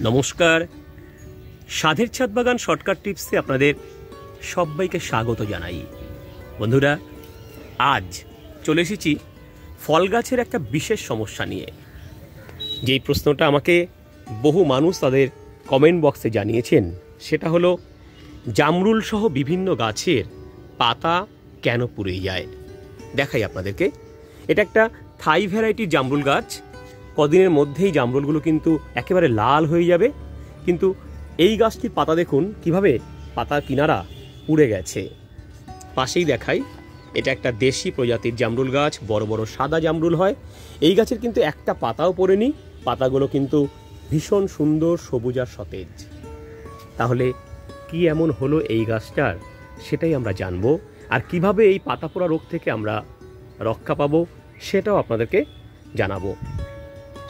নমস্কার, সাধের ছাদ বাগান শর্টকাট টিপসে আপনাদের সবাইকে স্বাগত জানাই। বন্ধুরা, আজ চলে এসেছি ফল গাছের একটা বিশেষ সমস্যা নিয়ে। যেই প্রশ্নটা আমাকে বহু মানুষ তাদের কমেন্ট বক্সে জানিয়েছেন সেটা হলো জামরুল সহ বিভিন্ন গাছের পাতা কেন পুড়ে যায়। দেখাই আপনাদেরকে। এটা একটা থাই ভ্যারাইটির জামরুল গাছ। কদিনের মধ্যেই জামরুলগুলো কিন্তু একেবারে লাল হয়ে যাবে, কিন্তু এই গাছটির পাতা দেখুন কিভাবে পাতার কিনারা পুড়ে গেছে। পাশেই দেখাই, এটা একটা দেশি প্রজাতির জামরুল গাছ, বড় বড় সাদা জামরুল হয়। এই গাছের কিন্তু একটা পাতাও পড়েনি, পাতাগুলো কিন্তু ভীষণ সুন্দর সবুজ আর সতেজ। তাহলে কি এমন হলো এই গাছটার, সেটাই আমরা জানবো। আর কিভাবে এই পাতা পোড়া রোগ থেকে আমরা রক্ষা পাবো সেটাও আপনাদেরকে জানাবো।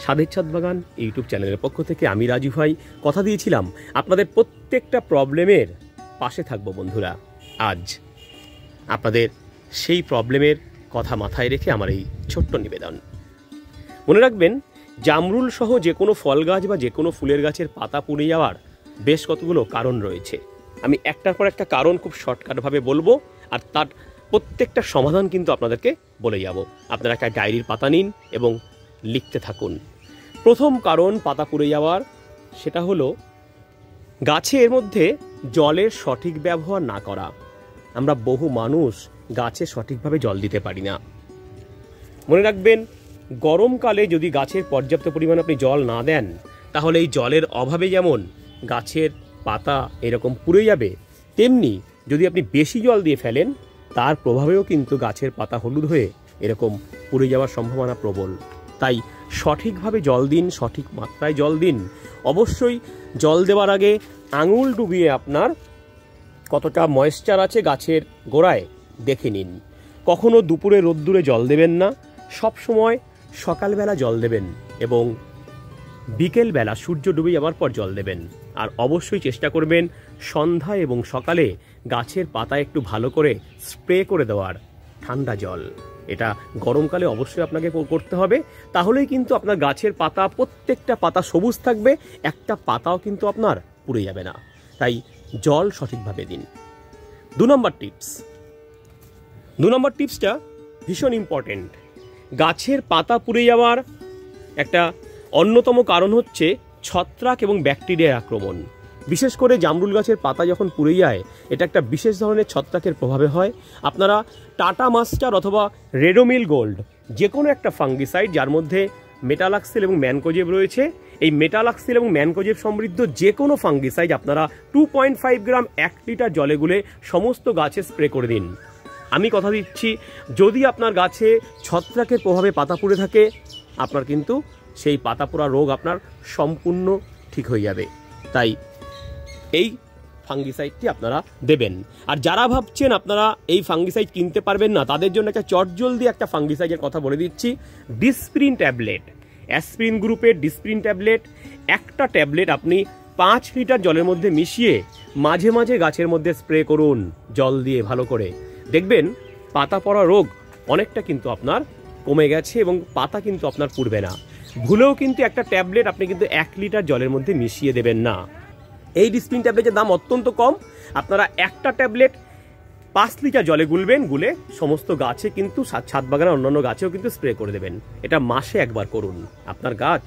সাধের ছাদ বাগান ইউটিউব চ্যানেলের পক্ষ থেকে আমি রাজু ভাই কথা দিয়েছিলাম আপনাদের প্রত্যেকটা প্রবলেমের পাশে থাকবো। বন্ধুরা, আজ আপনাদের সেই প্রবলেমের কথা মাথায় রেখে আমার এই ছোট্ট নিবেদন। মনে রাখবেন, জামরুল সহ যে কোনো ফল গাছ বা যে কোনো ফুলের গাছের পাতা পুড়ে যাওয়ার বেশ কতগুলো কারণ রয়েছে। আমি একটার পর একটা কারণ খুব শর্টকাটভাবে বলবো, আর তার প্রত্যেকটা সমাধান কিন্তু আপনাদেরকে বলে যাব। আপনারা একটা ডায়েরির পাতা নিন এবং লিখতে থাকুন। প্রথম কারণ পাতা পুড়ে যাওয়ার, সেটা হলো গাছের মধ্যে জলের সঠিক ব্যবহার না করা। আমরা বহু মানুষ গাছে সঠিকভাবে জল দিতে পারি না। মনে রাখবেন, গরমকালে যদি গাছের পর্যাপ্ত পরিমাণে আপনি জল না দেন, তাহলে এই জলের অভাবে যেমন গাছের পাতা এরকম পুড়ে যাবে, তেমনি যদি আপনি বেশি জল দিয়ে ফেলেন তার প্রভাবেও কিন্তু গাছের পাতা হলুদ হয়ে এরকম পুড়ে যাওয়ার সম্ভাবনা প্রবল। তাই সঠিকভাবে জল দিন, সঠিক মাত্রায় জল দিন। অবশ্যই জল দেওয়ার আগে আঙুল ডুবিয়ে আপনার কতটা ময়েশ্চার আছে গাছের গোড়ায় দেখে নিন। কখনো দুপুরে রোদ্দুরে জল দেবেন না, সব সময় সকালবেলা জল দেবেন এবং বিকেলবেলা সূর্য ডুবে যাওয়ার পর জল দেবেন। আর অবশ্যই চেষ্টা করবেন সন্ধ্যা এবং সকালে গাছের পাতায় একটু ভালো করে স্প্রে করে দেওয়ার ঠান্ডা জল। এটা গরমকালে অবশ্যই আপনাকে করতে হবে, তাহলেই কিন্তু আপনার গাছের পাতা, প্রত্যেকটা পাতা সবুজ থাকবে, একটা পাতাও কিন্তু আপনার পুড়ে যাবে না। তাই জল সঠিকভাবে দিন। 2 নম্বর টিপসটা ভীষণ ইম্পর্টেন্ট। গাছের পাতা পুড়ে যাওয়ার একটা অন্যতম কারণ হচ্ছে ছত্রাক এবং ব্যাকটেরিয়ার আক্রমণ। বিশেষ করে জামরুল গাছের পাতা যখন পুড়ে যায়, এটা একটা বিশেষ ধরনের ছত্রাকের প্রভাবে হয়। আপনারা টাটা মাস্টার অথবা রেডোমিল গোল্ড যে কোনো একটা ফাঙ্গিসাইড যার মধ্যে মেটালাক্সিল এবং ম্যানকোজেব রয়েছে, এই মেটালাক্সিল এবং ম্যানকোজেব সমৃদ্ধ যে কোনো ফাঙ্গিসাইড আপনারা 2.5 গ্রাম 1 লিটার জলে গুলে সমস্ত গাছে স্প্রে করে দিন। আমি কথা দিচ্ছি, যদি আপনার গাছে ছত্রাকের প্রভাবে পাতা পুড়ে থাকে, আপনার কিন্তু সেই পাতা পোড়া রোগ আপনার সম্পূর্ণ ঠিক হয়ে যাবে। তাই এই ফাঙ্গিসাইডটি আপনারা দেবেন। আর যারা ভাবছেন আপনারা এই ফাঙ্গিসাইড কিনতে পারবেন না, তাদের জন্য একটা চটজলদি একটা ফাঙ্গিসাইডের কথা বলে দিচ্ছি। ডিসপ্রিন ট্যাবলেট, অ্যাসপ্রিন গ্রুপের ডিসপ্রিন ট্যাবলেট। একটা ট্যাবলেট আপনি 5 লিটার জলের মধ্যে মিশিয়ে মাঝে মাঝে গাছের মধ্যে স্প্রে করুন জল দিয়ে ভালো করে। দেখবেন পাতা পড়া রোগ অনেকটা কিন্তু আপনার কমে গেছে এবং পাতা কিন্তু আপনার পুড়বে না। ভুলেও কিন্তু একটা ট্যাবলেট আপনি কিন্তু 1 লিটার জলের মধ্যে মিশিয়ে দেবেন না। এই ডিসপ্রিন ট্যাবলেটের দাম অত্যন্ত কম। আপনারা একটা ট্যাবলেট 5 লিটার জলে গুলবেন, গুলে সমস্ত গাছে কিন্তু ছাদ বাগানের অন্যান্য গাছেও কিন্তু স্প্রে করে দেবেন। এটা মাসে একবার করুন, আপনার গাছ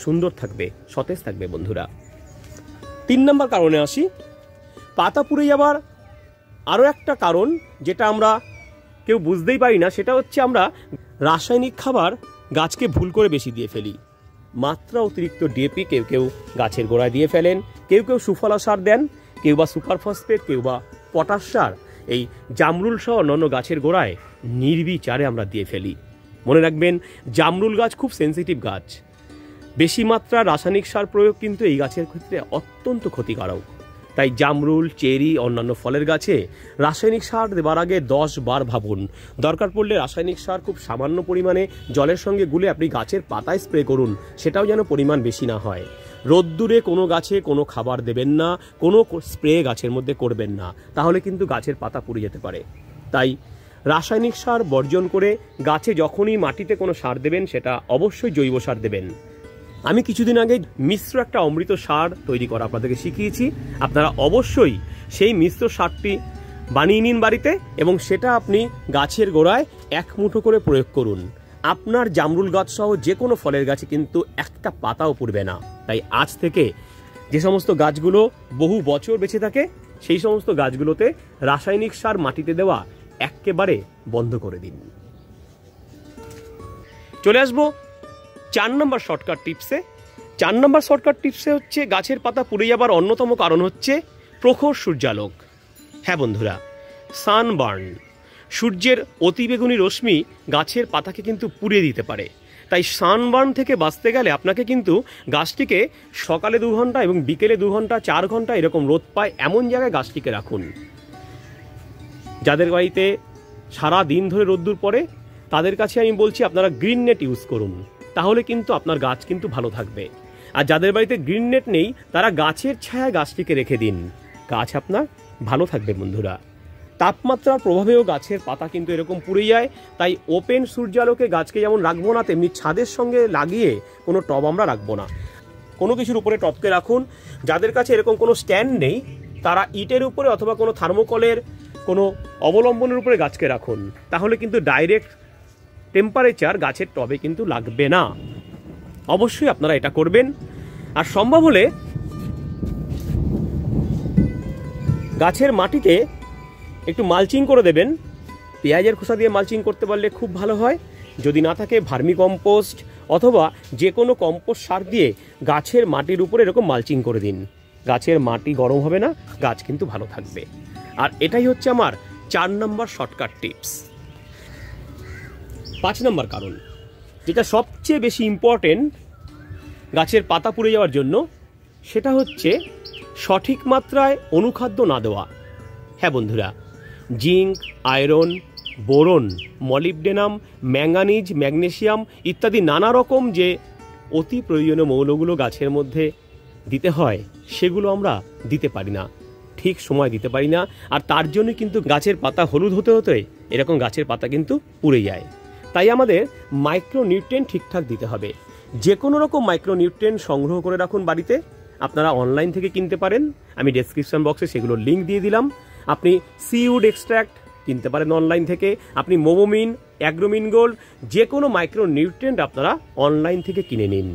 সুন্দর থাকবে, সতেজ থাকবে। বন্ধুরা, 3 নম্বর কারণে আসি। পাতা পুড়ে যাবার আরও একটা কারণ যেটা আমরা কেউ বুঝতেই পারি না, সেটা হচ্ছে আমরা রাসায়নিক খাবার গাছকে ভুল করে বেশি দিয়ে ফেলি। মাত্রা অতিরিক্ত ডিএপি কেউ কেউ গাছের গোড়ায় দিয়ে ফেলেন, কেউ কেউ সুফলা সার দেন, কেউ বা সুপার ফসফেট, কেউ বা পটাশ সার এই জামরুল সহ অন্যান্য গাছের গোড়ায় নির্বিচারে আমরা দিয়ে ফেলি। মনে রাখবেন, জামরুল গাছ খুব সেন্সিটিভ গাছ। বেশি মাত্রা রাসায়নিক সার প্রয়োগ কিন্তু এই গাছের ক্ষেত্রে অত্যন্ত ক্ষতিকারক। তাই জামরুল, চেরি, অন্যান্য ফলের গাছে রাসায়নিক সার দেওয়ার আগে 10 বার ভাবুন। দরকার পড়লে রাসায়নিক সার খুব সামান্য পরিমাণে জলের সঙ্গে গুলে আপনি গাছের পাতায় স্প্রে করুন, সেটাও যেন পরিমাণ বেশি না হয়। রোদ্দুরে কোনো গাছে কোনো খাবার দেবেন না, কোনো স্প্রে গাছের মধ্যে করবেন না, তাহলে কিন্তু গাছের পাতা পুড়ে যেতে পারে। তাই রাসায়নিক সার বর্জন করে গাছে যখনই মাটিতে কোনো সার দেবেন, সেটা অবশ্যই জৈব সার দেবেন। আমি কিছুদিন আগে মিশ্র একটা অমৃত সার তৈরি করা আপনাদেরকে শিখিয়েছি। আপনারা অবশ্যই সেই মিশ্র সারটি বানিয়ে নিন বাড়িতে এবং সেটা আপনি গাছের গোড়ায় 1 মুঠো করে প্রয়োগ করুন। আপনার জামরুল গাছ সহ যে কোনো ফলের গাছে কিন্তু একটা পাতাও পড়বে না। তাই আজ থেকে যে সমস্ত গাছগুলো বহু বছর বেঁচে থাকে সেই সমস্ত গাছগুলোতে রাসায়নিক সার মাটিতে দেওয়া একেবারে বন্ধ করে দিন। চলে আসবো 4 নম্বর শর্টকাট টিপসে। 4 নম্বর শর্টকাট টিপসে হচ্ছে গাছের পাতা পুড়ে যাবার অন্যতম কারণ হচ্ছে প্রখর সূর্যালোক। হ্যাঁ বন্ধুরা, সানবার্ন, সূর্যের অতিবেগুনি রশ্মি গাছের পাতাকে কিন্তু পুড়িয়ে দিতে পারে। তাই সানবার্ন থেকে বাঁচতে গেলে আপনাকে কিন্তু গাছটিকে সকালে 2 ঘন্টা এবং বিকেলে 2 ঘন্টা 4 ঘন্টা এরকম রোদ পায় এমন জায়গায় গাছটিকে রাখুন। যাদের বাড়িতে সারা দিন ধরে রোদ্দুর পড়ে তাদের কাছে আমি বলছি আপনারা গ্রিন নেট ইউজ করুন, তাহলে কিন্তু আপনার গাছ কিন্তু ভালো থাকবে। আর যাদের বাড়িতে গ্রিন নেট নেই তারা গাছের ছায়ায় গাছটিকে রেখে দিন, গাছ আপনার ভালো থাকবে বন্ধুরা। তাপমাত্রার প্রভাবেও গাছের পাতা কিন্তু এরকম পুড়ে যায়। তাই ওপেন সূর্যালোকে গাছকে যেমন রাখবো না, তেমনি ছাদের সঙ্গে লাগিয়ে কোনো টব আমরা রাখবো না। কোনো কিছুর উপরে টবকে রাখুন। যাদের কাছে এরকম কোনো স্ট্যান্ড নেই তারা ইটের উপরে অথবা কোনো থার্মোকলের কোনো অবলম্বনের উপরে গাছকে রাখুন, তাহলে কিন্তু ডাইরেক্ট টেম্পারেচার গাছের টবে কিন্তু লাগবে না। অবশ্যই আপনারা এটা করবেন। আর সম্ভব হলে গাছের মাটিতে একটু মালচিং করে দেবেন। পেঁয়াজের খোসা দিয়ে মালচিং করতে পারলে খুব ভালো হয়। যদি না থাকে ভার্মি কম্পোস্ট অথবা যে কোনো কম্পোস্ট সার দিয়ে গাছের মাটির উপরে এরকম মালচিং করে দিন। গাছের মাটি গরম হবে না, গাছ কিন্তু ভালো থাকবে। আর এটাই হচ্ছে আমার 4 নম্বর শর্টকাট টিপস। 5 নম্বর কারণ, যেটা সবচেয়ে বেশি ইম্পর্টেন্ট গাছের পাতা পুড়ে যাওয়ার জন্য, সেটা হচ্ছে সঠিক মাত্রায় অনুখাদ্য না দেওয়া। হ্যাঁ বন্ধুরা, zinc, iron, boron, molybdenum, manganese, magnesium ইত্যাদি নানা রকম যে অতি প্রয়োজনীয় মৌলগুলো গাছের মধ্যে দিতে হয় সেগুলো আমরা দিতে পারি না, ঠিক সময় দিতে পারি না। আর তার জন্য কিন্তু গাছের পাতা হলুদ হতে হতে এরকম গাছের পাতা কিন্তু পুড়ে যায়। তাই আমাদের মাইক্রোনিউট্রিয়েন্ট ঠিকঠাক দিতে হবে। যে কোনো রকম মাইক্রোনিউট্রিয়েন্ট সংগ্রহ করে রাখুন বাড়িতে। আপনারা অনলাইন থেকে কিনতে পারেন, আমি ডেসক্রিপশন বক্সে সেগুলোর লিঙ্ক দিয়ে দিলাম। আপনি সিউড এক্সট্র্যাক্ট কিনতে পারেন অনলাইন থেকে, আপনি মোবোমিন, অ্যাগ্রোমিন গোল্ড, যে কোনো মাইক্রোনিউট্রিয়েন্ট আপনারা অনলাইন থেকে কিনে নিন।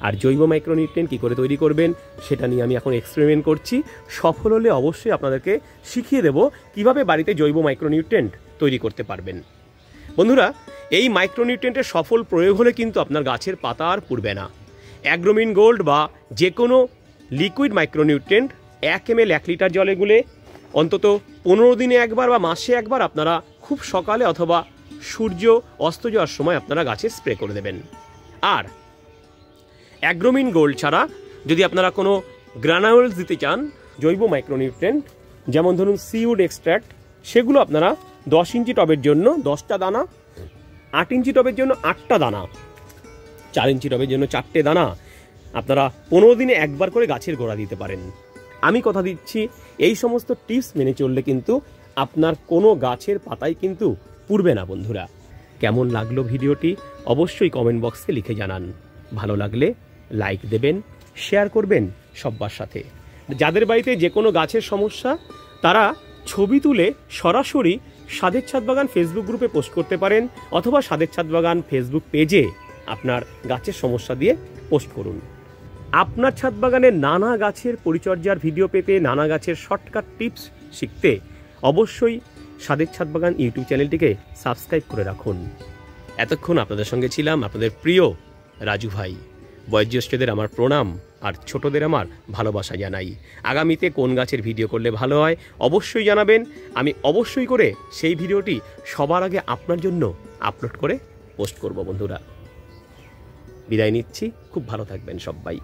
আর জৈব মাইক্রোনিউট্রিয়েন্ট কী করে তৈরি করবেন সেটা নিয়ে আমি এখন এক্সপেরিমেন্ট করছি। সফল হলে অবশ্যই আপনাদেরকে শিখিয়ে দেব কিভাবে বাড়িতে জৈব মাইক্রোনিউট্রিয়েন্ট তৈরি করতে পারবেন। বন্ধুরা, এই মাইক্রোনিউট্রিয়েন্টের সফল প্রয়োগ হলে কিন্তু আপনার গাছের পাতা আর পুড়বে না। অ্যাগ্রোমিন গোল্ড বা যে কোনো লিকুইড মাইক্রোনিউট্রিয়েন্ট 1 ml 1 লিটার জলে গুলে অন্তত 15 দিনে একবার বা মাসে একবার আপনারা খুব সকালে অথবা সূর্য অস্ত যাওয়ার সময় আপনারা গাছে স্প্রে করে দেবেন। আর অ্যাগ্রোমিন গোল্ড ছাড়া যদি আপনারা কোনো গ্রানাউলস দিতে চান জৈব মাইক্রোনিউট্রিয়েন্ট, যেমন ধরুন সিউড এক্সট্র্যাক্ট, সেগুলো আপনারা 10 ইঞ্চি টবের জন্য 10টা দানা, 8 ইঞ্চি টবের জন্য 8টা দানা, 4 ইঞ্চি টবের জন্য 4টে দানা আপনারা 15 দিনে একবার করে গাছের গোড়া দিতে পারেন। আমি কথা দিচ্ছি এই সমস্ত টিপস মেনে চললে কিন্তু আপনার কোনো গাছের পাতাই কিন্তু পুড়বে না। বন্ধুরা, কেমন লাগলো ভিডিওটি অবশ্যই কমেন্ট বক্সে লিখে জানান। ভালো লাগলে লাইক দেবেন, শেয়ার করবেন সবার সাথে। যাদের বাড়িতে যে কোনো গাছের সমস্যা তারা ছবি তুলে সরাসরি স্বাদের ছাদ বাগান ফেসবুক গ্রুপে পোস্ট করতে পারেন, অথবা স্বাদের ছাদ বাগান ফেসবুক পেজে আপনার গাছের সমস্যা দিয়ে পোস্ট করুন। আপনার ছাদ বাগানের নানা গাছের পরিচর্যার ভিডিও পেতে, নানা গাছের শর্টকাট টিপস শিখতে অবশ্যই স্বাদের ছাদ বাগান ইউটিউব চ্যানেলটিকে সাবস্ক্রাইব করে রাখুন। এতক্ষণ আপনাদের সঙ্গে ছিলাম আপনাদের প্রিয় রাজু ভাই। বয়োজ্যেষ্ঠদের আমার প্রণাম আর ছোটদের আমার ভালোবাসা জানাই। আগামীতে কোন গাছের ভিডিও করলে ভালো হয় অবশ্যই জানাবেন। আমি অবশ্যই করে সেই ভিডিওটি সবার আগে আপনার জন্য আপলোড করে পোস্ট করব। বন্ধুরা, বিদায় নিচ্ছি, খুব ভালো থাকবেন সবাই।